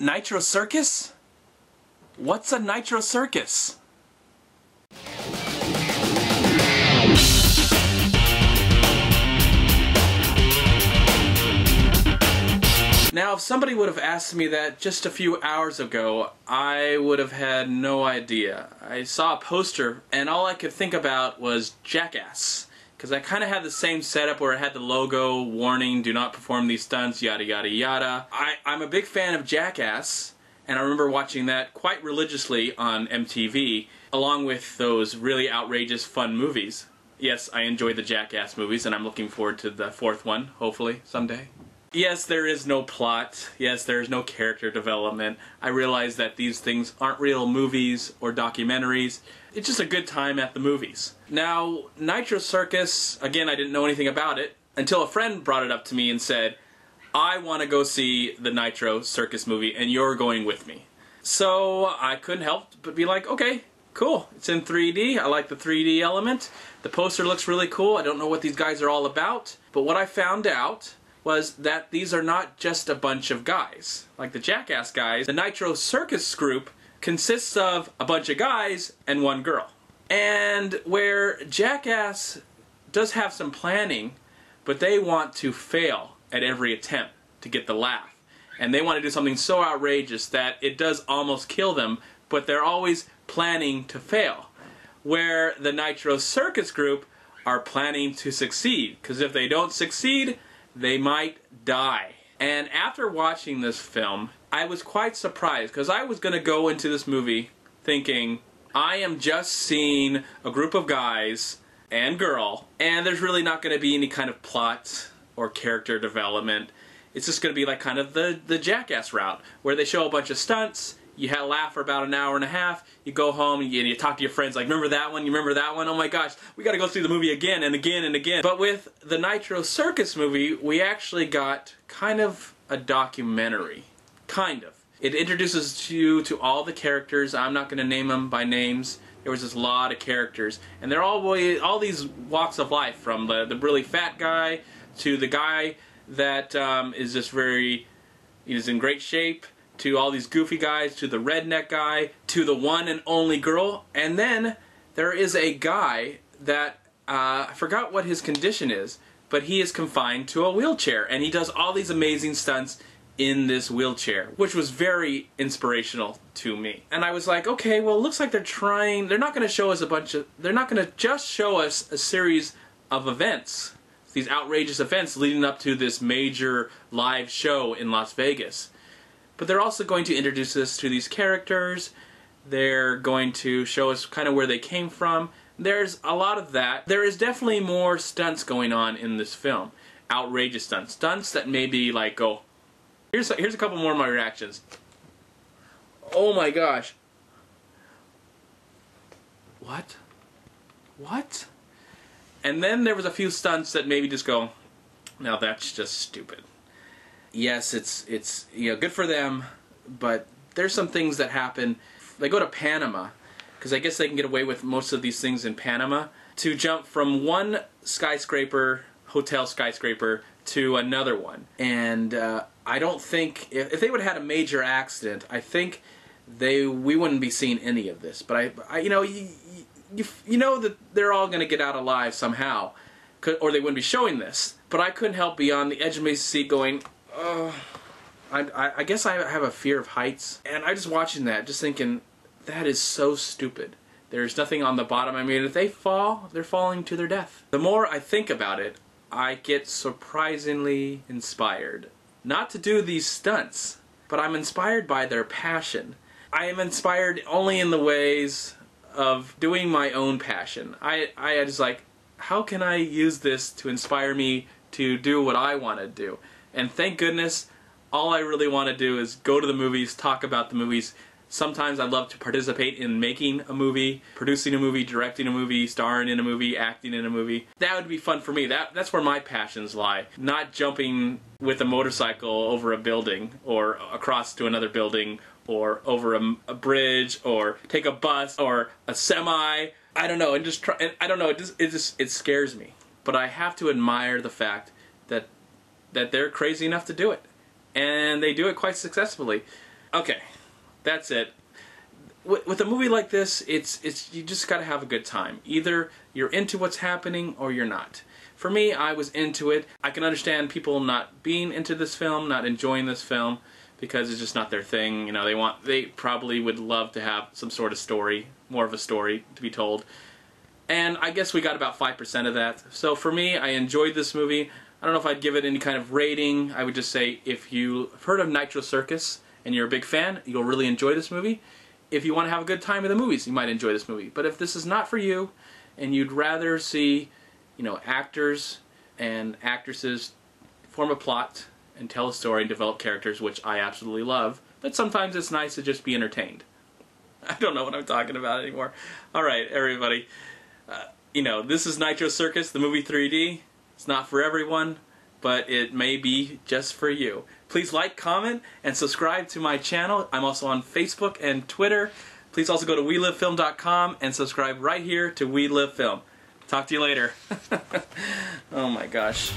Nitro Circus? What's a Nitro Circus? Now, if somebody would have asked me that just a few hours ago, I would have had no idea. I saw a poster, and all I could think about was Jackass. Because I kind of had the same setup where it had the logo, warning, do not perform these stunts, yada yada yada. I'm a big fan of Jackass, and I remember watching that quite religiously on MTV, along with those really outrageous fun movies. Yes, I enjoy the Jackass movies, and I'm looking forward to the fourth one, hopefully, someday. Yes, there is no plot. Yes, there is no character development. I realize that these things aren't real movies or documentaries. It's just a good time at the movies. Now, Nitro Circus, again, I didn't know anything about it until a friend brought it up to me and said, I want to go see the Nitro Circus movie and you're going with me. So I couldn't help but be like, okay, cool. It's in 3D. I like the 3D element. The poster looks really cool. I don't know what these guys are all about. But what I found out was that these are not just a bunch of guys. Like the Jackass guys, the Nitro Circus group consists of a bunch of guys and one girl. And where Jackass does have some planning, but they want to fail at every attempt to get the laugh. And they want to do something so outrageous that it does almost kill them, but they're always planning to fail. Where the Nitro Circus group are planning to succeed, because if they don't succeed, they might die. And after watching this film, I was quite surprised, because I was going to go into this movie thinking, I am just seeing a group of guys and girl, and there's really not going to be any kind of plot or character development. It's just going to be like kind of the Jackass route, where they show a bunch of stunts, you laugh for about an hour and a half, you go home and you talk to your friends like, remember that one, you remember that one? Oh my gosh, we gotta go see the movie again and again and again. But with the Nitro Circus movie, we actually got kind of a documentary. Kind of. It introduces you to all the characters. I'm not gonna name them by names. There was just a lot of characters. And they're all these walks of life, from the really fat guy to the guy that is just he's in great shape, to all these goofy guys, to the redneck guy, to the one and only girl. And then there is a guy that, I forgot what his condition is, but he is confined to a wheelchair. And he does all these amazing stunts in this wheelchair, which was very inspirational to me. And I was like, okay, well, it looks like they're not going to show us they're not going to just show us a series of events, these outrageous events leading up to this major live show in Las Vegas. But they're also going to introduce us to these characters. They're going to show us kind of where they came from. There's a lot of that. There is definitely more stunts going on in this film. Outrageous stunts. Stunts that maybe like go... Here's a couple more of my reactions. Oh my gosh. What? What? And then there was a few stunts that maybe just go, now that's just stupid. Yes, it's good for them, but there's some things that happen. They go to Panama, because I guess they can get away with most of these things in Panama, to jump from one hotel skyscraper, to another one. And I don't think, if they would have had a major accident, I think we wouldn't be seeing any of this. But you know that they're all going to get out alive somehow, or they wouldn't be showing this. But I couldn't help be on the edge of my seat going, I guess I have a fear of heights, and I'm just watching that, just thinking, that is so stupid. There's nothing on the bottom. I mean, if they fall, they're falling to their death. The more I think about it, I get surprisingly inspired. Not to do these stunts, but I'm inspired by their passion. I am inspired only in the ways of doing my own passion. I just like, how can I use this to inspire me to do what I want to do? And thank goodness, all I really want to do is go to the movies, talk about the movies. Sometimes I'd love to participate in making a movie, producing a movie, directing a movie, starring in a movie, acting in a movie. That would be fun for me. That's where my passions lie. Not jumping with a motorcycle over a building, or across to another building, or over a bridge, or take a bus, or a semi. I don't know, I don't know, it scares me. But I have to admire the fact that they're crazy enough to do it. And they do it quite successfully. Okay, that's it. With a movie like this, it's you just got to have a good time. Either you're into what's happening or you're not. For me, I was into it. I can understand people not being into this film, not enjoying this film, because it's just not their thing. You know, they probably would love to have some sort of story, more of a story to be told. And I guess we got about 5% of that. So for me, I enjoyed this movie. I don't know if I'd give it any kind of rating. I would just say if you've heard of Nitro Circus and you're a big fan, you'll really enjoy this movie. If you want to have a good time in the movies, you might enjoy this movie. But if this is not for you, and you'd rather see, you know, actors and actresses form a plot and tell a story and develop characters, which I absolutely love, but sometimes it's nice to just be entertained. I don't know what I'm talking about anymore. Alright, everybody. You know, this is Nitro Circus, the movie 3D. It's not for everyone, but it may be just for you. Please like, comment, and subscribe to my channel. I'm also on Facebook and Twitter. Please also go to WeLiveFilm.com and subscribe right here to We Live Film. Talk to you later. Oh my gosh.